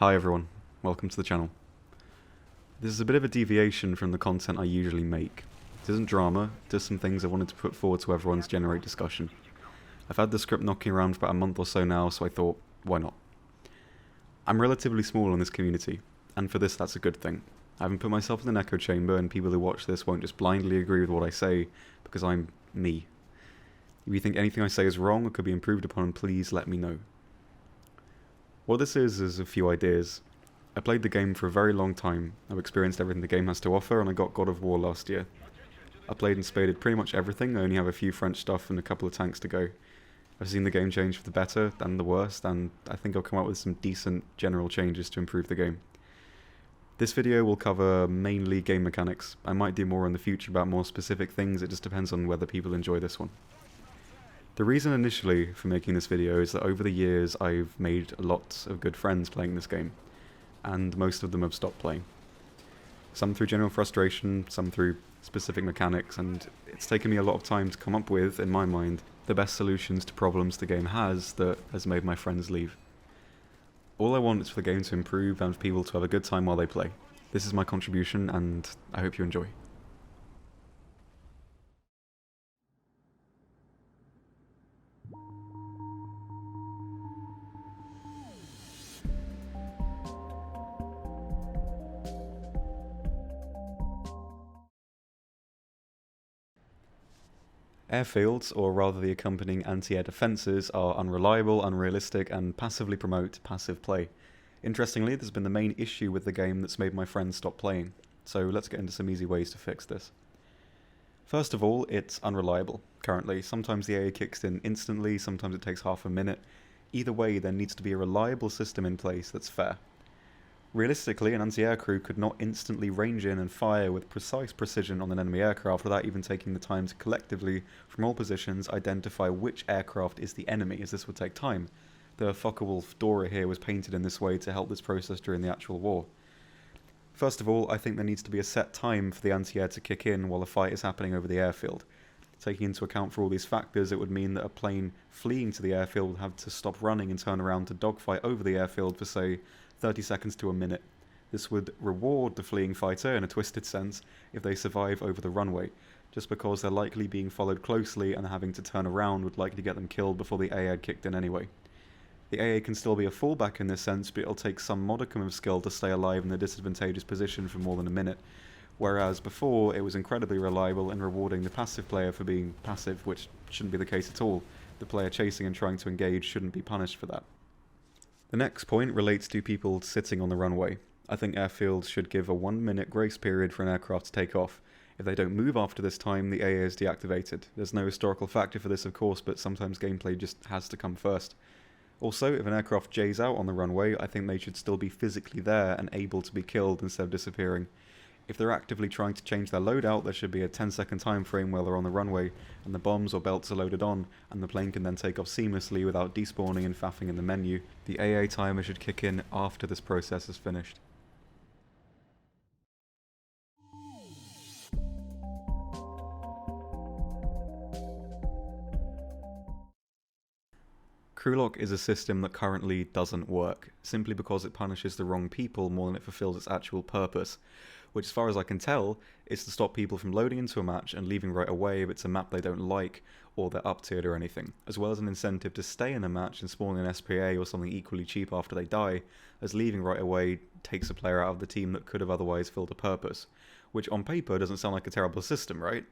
Hi everyone, welcome to the channel. This is a bit of a deviation from the content I usually make. It isn't drama, just some things I wanted to put forward to everyone to generate discussion. I've had the script knocking around for about a month or so now, so I thought, why not? I'm relatively small in this community, and for this that's a good thing. I haven't put myself in an echo chamber, and people who watch this won't just blindly agree with what I say, because I'm me. If you think anything I say is wrong or could be improved upon, please let me know. What this is a few ideas. I played the game for a very long time. I've experienced everything the game has to offer, and I got God of War last year. I played and spaded pretty much everything. I only have a few French stuff and a couple of tanks to go. I've seen the game change for the better and the worst, and I think I'll come up with some decent general changes to improve the game. This video will cover mainly game mechanics. I might do more in the future about more specific things, it just depends on whether people enjoy this one. The reason initially for making this video is that over the years I've made lots of good friends playing this game, and most of them have stopped playing. Some through general frustration, some through specific mechanics, and it's taken me a lot of time to come up with, in my mind, the best solutions to problems the game has that has made my friends leave. All I want is for the game to improve and for people to have a good time while they play. This is my contribution, and I hope you enjoy. Airfields, or rather the accompanying anti-air defences, are unreliable, unrealistic, and passively promote passive play. Interestingly, this has been the main issue with the game that's made my friends stop playing, so let's get into some easy ways to fix this. First of all, it's unreliable, currently. Sometimes the AA kicks in instantly, sometimes it takes half a minute. Either way, there needs to be a reliable system in place that's fair. Realistically, an anti-air crew could not instantly range in and fire with precise precision on an enemy aircraft without even taking the time to collectively, from all positions, identify which aircraft is the enemy, as this would take time. The Focke-Wulf Dora here was painted in this way to help this process during the actual war. First of all, I think there needs to be a set time for the anti-air to kick in while a fight is happening over the airfield. Taking into account for all these factors, it would mean that a plane fleeing to the airfield would have to stop running and turn around to dogfight over the airfield for, say, 30 seconds to a minute. This would reward the fleeing fighter, in a twisted sense, if they survive over the runway, just because they're likely being followed closely and having to turn around would likely get them killed before the AA kicked in anyway. The AA can still be a fallback in this sense, but it'll take some modicum of skill to stay alive in a disadvantageous position for more than a minute, whereas before it was incredibly reliable in rewarding the passive player for being passive, which shouldn't be the case at all. The player chasing and trying to engage shouldn't be punished for that. The next point relates to people sitting on the runway. I think airfields should give a 1 minute grace period for an aircraft to take off. If they don't move after this time, the AA is deactivated. There's no historical factor for this, of course, but sometimes gameplay just has to come first. Also, if an aircraft J's out on the runway, I think they should still be physically there and able to be killed instead of disappearing. If they're actively trying to change their loadout, there should be a 10-second time frame while they're on the runway, and the bombs or belts are loaded on, and the plane can then take off seamlessly without despawning and faffing in the menu. The AA timer should kick in after this process is finished. Crew lock is a system that currently doesn't work, simply because it punishes the wrong people more than it fulfills its actual purpose, which as far as I can tell, is to stop people from loading into a match and leaving right away if it's a map they don't like or they're up-tiered or anything, as well as an incentive to stay in a match and spawn an SPA or something equally cheap after they die, as leaving right away takes a player out of the team that could have otherwise filled a purpose, which on paper doesn't sound like a terrible system, right?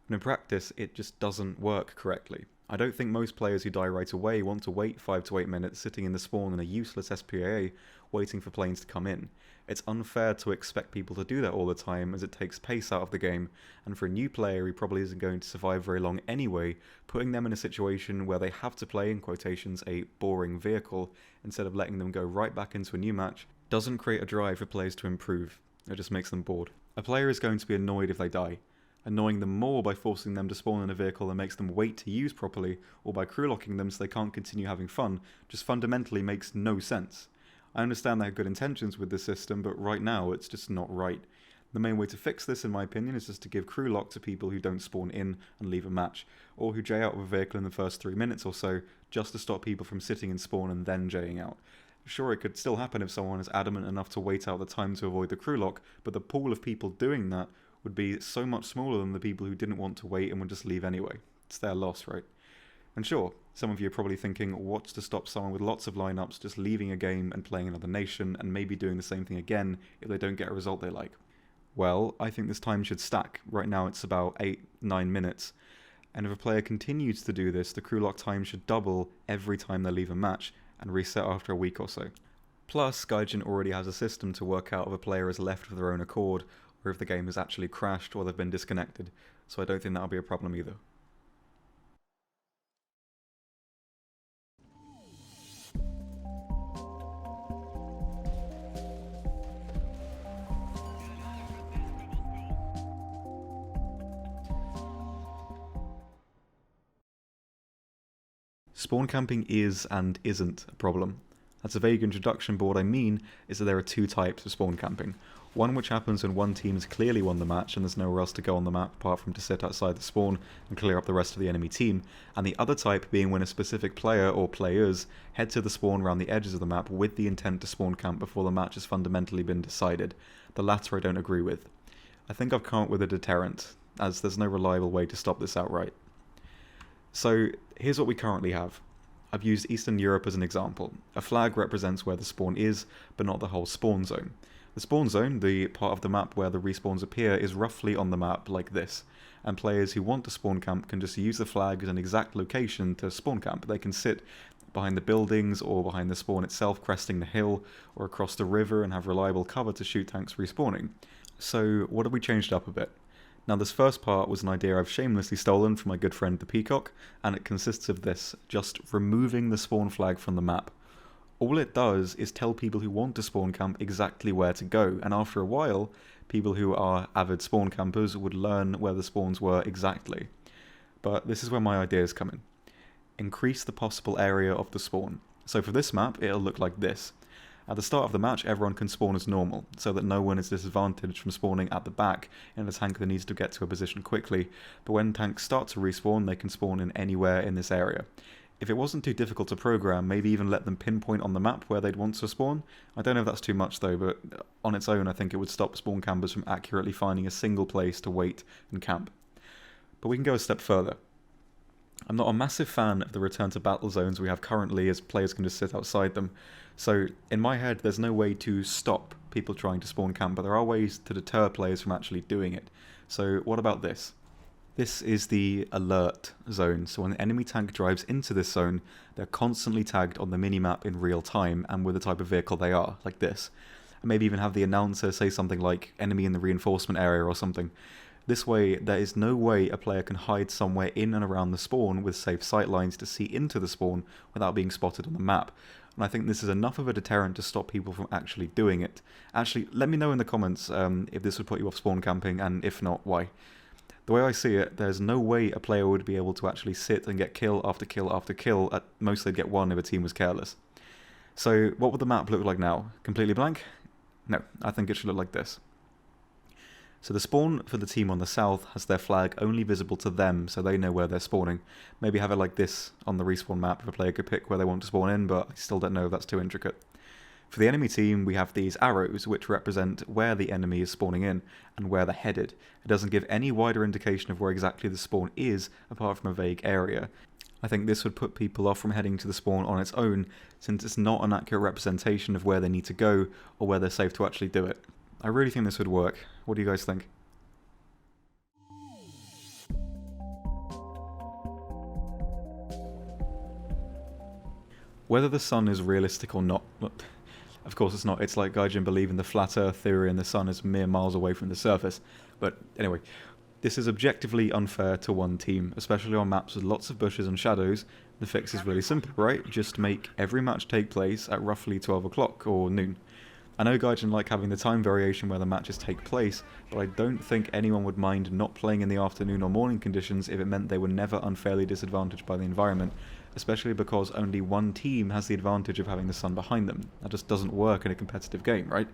But in practice, it just doesn't work correctly. I don't think most players who die right away want to wait 5 to 8 minutes sitting in the spawn in a useless SPA waiting for planes to come in. It's unfair to expect people to do that all the time, as it takes pace out of the game, and for a new player who probably isn't going to survive very long anyway, putting them in a situation where they have to play, in quotations, a boring vehicle, instead of letting them go right back into a new match, doesn't create a drive for players to improve. It just makes them bored. A player is going to be annoyed if they die. Annoying them more by forcing them to spawn in a vehicle that makes them wait to use properly, or by crew locking them so they can't continue having fun, just fundamentally makes no sense. I understand they have good intentions with this system, but right now it's just not right. The main way to fix this, in my opinion, is just to give crew lock to people who don't spawn in and leave a match, or who J out of a vehicle in the first 3 minutes or so, just to stop people from sitting in spawn and then Jing out. Sure, it could still happen if someone is adamant enough to wait out the time to avoid the crew lock, but the pool of people doing that would be so much smaller than the people who didn't want to wait and would just leave anyway. It's their loss, right? And sure, some of you are probably thinking, what's to stop someone with lots of lineups just leaving a game and playing another nation and maybe doing the same thing again if they don't get a result they like? Well, I think this time should stack. Right now it's about 8-9 minutes. And if a player continues to do this, the crew lock time should double every time they leave a match and reset after a week or so. Plus, Gaijin already has a system to work out if a player is left of their own accord or if the game has actually crashed or they've been disconnected, so I don't think that'll be a problem either. Spawn camping is and isn't a problem. That's a vague introduction, but what I mean is that there are two types of spawn camping. One which happens when one team has clearly won the match and there's nowhere else to go on the map apart from to sit outside the spawn and clear up the rest of the enemy team, and the other type being when a specific player or players head to the spawn around the edges of the map with the intent to spawn camp before the match has fundamentally been decided. The latter I don't agree with. I think I've come up with a deterrent, as there's no reliable way to stop this outright. So here's what we currently have. I've used Eastern Europe as an example. A flag represents where the spawn is, but not the whole spawn zone. The spawn zone, the part of the map where the respawns appear, is roughly on the map like this, and players who want to spawn camp can just use the flag as an exact location to spawn camp. They can sit behind the buildings or behind the spawn itself cresting the hill or across the river and have reliable cover to shoot tanks respawning. So what have we changed up a bit? Now this first part was an idea I've shamelessly stolen from my good friend the Peacock, and it consists of this, just removing the spawn flag from the map. All it does is tell people who want to spawn camp exactly where to go, and after a while, people who are avid spawn campers would learn where the spawns were exactly. But this is where my ideas come in. Increase the possible area of the spawn. So for this map, it'll look like this. At the start of the match, everyone can spawn as normal, so that no one is disadvantaged from spawning at the back in a tank that needs to get to a position quickly, but when tanks start to respawn, they can spawn in anywhere in this area. If it wasn't too difficult to program, maybe even let them pinpoint on the map where they'd want to spawn. I don't know if that's too much though, but on its own I think it would stop spawn campers from accurately finding a single place to wait and camp. But we can go a step further. I'm not a massive fan of the return to battle zones we have currently, as players can just sit outside them. So in my head there's no way to stop people trying to spawn camp, but there are ways to deter players from actually doing it. So what about this? This is the alert zone, so when an enemy tank drives into this zone, they're constantly tagged on the minimap in real time and with the type of vehicle they are, like this. And maybe even have the announcer say something like enemy in the reinforcement area or something. This way, there is no way a player can hide somewhere in and around the spawn with safe sightlines to see into the spawn without being spotted on the map. And I think this is enough of a deterrent to stop people from actually doing it. Actually, let me know in the comments if this would put you off spawn camping, and if not, why. The way I see it, there's no way a player would be able to actually sit and get kill after kill after kill. At most they'd get one if a team was careless. So what would the map look like now? Completely blank? No, I think it should look like this. So the spawn for the team on the south has their flag only visible to them, so they know where they're spawning. Maybe have it like this on the respawn map if a player could pick where they want to spawn in, but I still don't know if that's too intricate. For the enemy team, we have these arrows, which represent where the enemy is spawning in and where they're headed. It doesn't give any wider indication of where exactly the spawn is, apart from a vague area. I think this would put people off from heading to the spawn on its own, since it's not an accurate representation of where they need to go, or where they're safe to actually do it. I really think this would work. What do you guys think? Whether the sun is realistic or not, of course it's not. It's like Gaijin believe in the flat earth theory and the sun is mere miles away from the surface. But anyway, this is objectively unfair to one team, especially on maps with lots of bushes and shadows. The fix is really simple, right? Just make every match take place at roughly 12 o'clock or noon. I know Gaijin like having the time variation where the matches take place, but I don't think anyone would mind not playing in the afternoon or morning conditions if it meant they were never unfairly disadvantaged by the environment, especially because only one team has the advantage of having the sun behind them. That just doesn't work in a competitive game, right?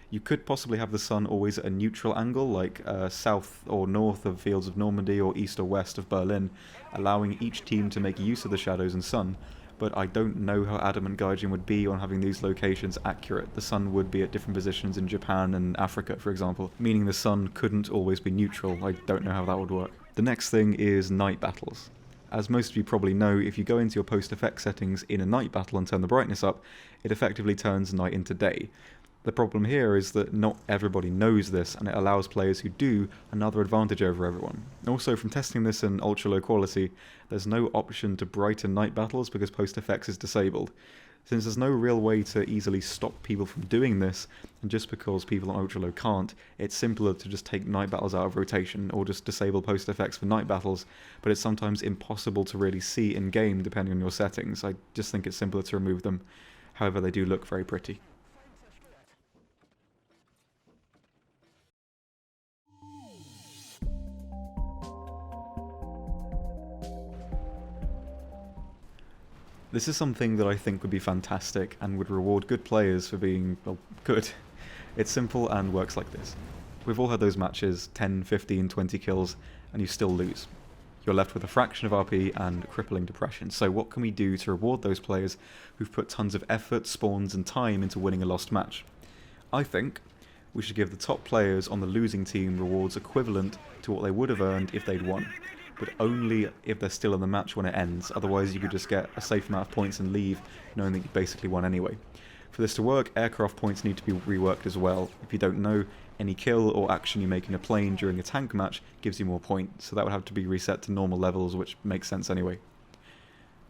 You could possibly have the sun always at a neutral angle, like south or north of Fields of Normandy or east or west of Berlin, allowing each team to make use of the shadows and sun, but I don't know how adamant Gaijin would be on having these locations accurate. The sun would be at different positions in Japan and Africa, for example, meaning the sun couldn't always be neutral. I don't know how that would work. The next thing is night battles. As most of you probably know, if you go into your post-effect settings in a night battle and turn the brightness up, it effectively turns night into day. The problem here is that not everybody knows this, and it allows players who do another advantage over everyone. Also, from testing this in ultra low quality, there's no option to brighten night battles because post-effects is disabled. Since there's no real way to easily stop people from doing this, and just because people on ultra low can't, it's simpler to just take night battles out of rotation, or just disable post-effects for night battles, but it's sometimes impossible to really see in-game depending on your settings. I just think it's simpler to remove them. However, they do look very pretty. This is something that I think would be fantastic and would reward good players for being, well, good. It's simple and works like this. We've all had those matches, 10, 15, 20 kills, and you still lose. You're left with a fraction of RP and crippling depression. So what can we do to reward those players who've put tons of effort, spawns, and time into winning a lost match? I think we should give the top players on the losing team rewards equivalent to what they would have earned if they'd won, but only if they're still in the match when it ends. Otherwise you could just get a safe amount of points and leave, knowing that you basically won anyway. For this to work, aircraft points need to be reworked as well. If you don't know, any kill or action you make in a plane during a tank match gives you more points, so that would have to be reset to normal levels, which makes sense anyway.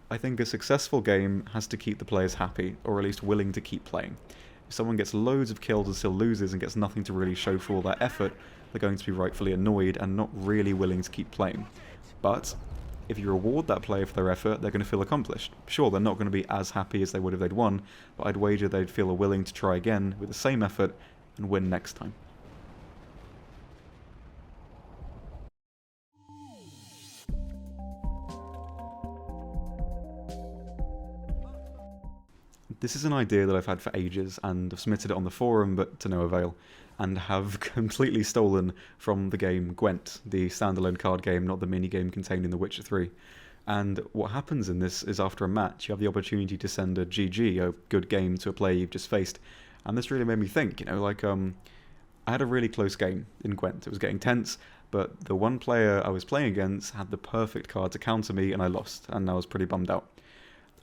I think a successful game has to keep the players happy, or at least willing to keep playing. If someone gets loads of kills and still loses and gets nothing to really show for all that effort, they're going to be rightfully annoyed and not really willing to keep playing. But if you reward that player for their effort, they're going to feel accomplished. Sure, they're not going to be as happy as they would if they'd won, but I'd wager they'd feel willing to try again with the same effort and win next time. This is an idea that I've had for ages, and I've submitted it on the forum, but to no avail, and have completely stolen from the game Gwent, the standalone card game, not the mini-game contained in The Witcher 3. And what happens in this is after a match, you have the opportunity to send a GG, a good game, to a player you've just faced. And this really made me think, I had a really close game in Gwent. It was getting tense, but the one player I was playing against had the perfect card to counter me, and I lost, and I was pretty bummed out.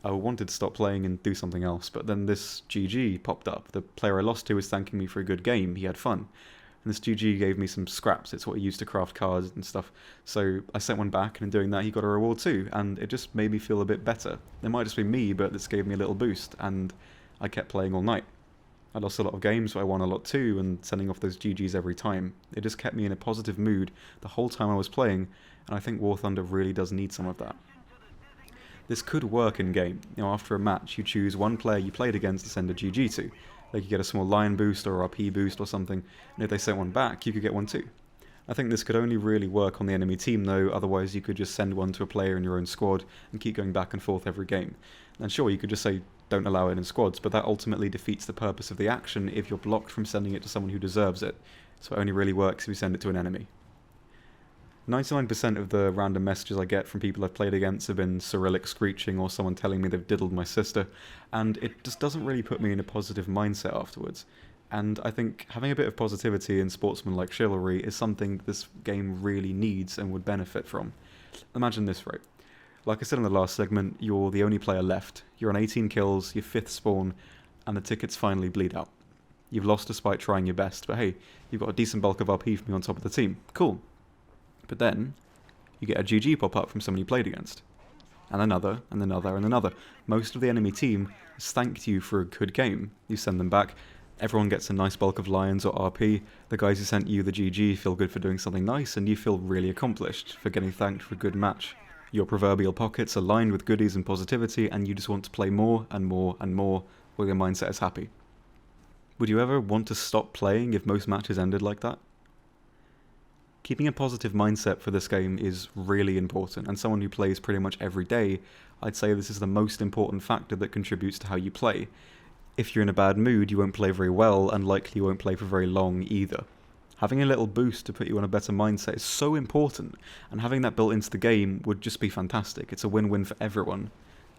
I wanted to stop playing and do something else, but then this GG popped up. The player I lost to was thanking me for a good game. He had fun. And this GG gave me some scraps. It's what he used to craft cards and stuff. So I sent one back, and in doing that he got a reward too, and it just made me feel a bit better. It might just be me, but this gave me a little boost, and I kept playing all night. I lost a lot of games, but I won a lot too, and sending off those GGs every time. It just kept me in a positive mood the whole time I was playing, and I think War Thunder really does need some of that. This could work in-game. After a match, you choose one player you played against to send a GG to. They could get a small line boost or RP boost or something, and if they sent one back, you could get one too. I think this could only really work on the enemy team though, otherwise you could just send one to a player in your own squad and keep going back and forth every game. And sure, you could just say, don't allow it in squads, but that ultimately defeats the purpose of the action if you're blocked from sending it to someone who deserves it. So it only really works if you send it to an enemy. 99% of the random messages I get from people I've played against have been Cyrillic screeching or someone telling me they've diddled my sister, and it just doesn't really put me in a positive mindset afterwards. And I think having a bit of positivity in sportsman-like chivalry is something this game really needs and would benefit from. Imagine this, right? Like I said in the last segment, you're the only player left. You're on 18 kills, your 5th spawn, and the tickets finally bleed out. You've lost despite trying your best, but hey, you've got a decent bulk of RP from me on top of the team. Cool. But then, you get a GG pop up from someone you played against. And another, and another, and another. Most of the enemy team has thanked you for a good game. You send them back, everyone gets a nice bulk of lions or RP, the guys who sent you the GG feel good for doing something nice, and you feel really accomplished for getting thanked for a good match. Your proverbial pockets are lined with goodies and positivity, and you just want to play more and more and more, while your mindset is happy. Would you ever want to stop playing if most matches ended like that? Keeping a positive mindset for this game is really important, and someone who plays pretty much every day, I'd say this is the most important factor that contributes to how you play. If you're in a bad mood, you won't play very well, and likely you won't play for very long either. Having a little boost to put you on a better mindset is so important, and having that built into the game would just be fantastic. It's a win-win for everyone,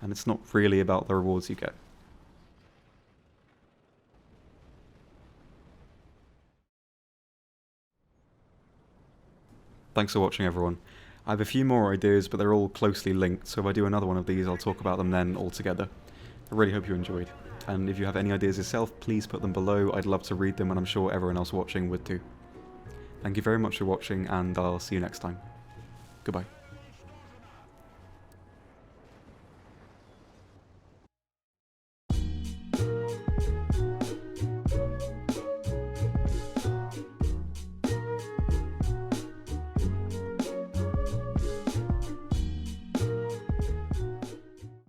and it's not really about the rewards you get. Thanks for watching, everyone. I have a few more ideas, but they're all closely linked, so if I do another one of these, I'll talk about them then all together. I really hope you enjoyed. And if you have any ideas yourself, please put them below. I'd love to read them, and I'm sure everyone else watching would too. Thank you very much for watching, and I'll see you next time. Goodbye.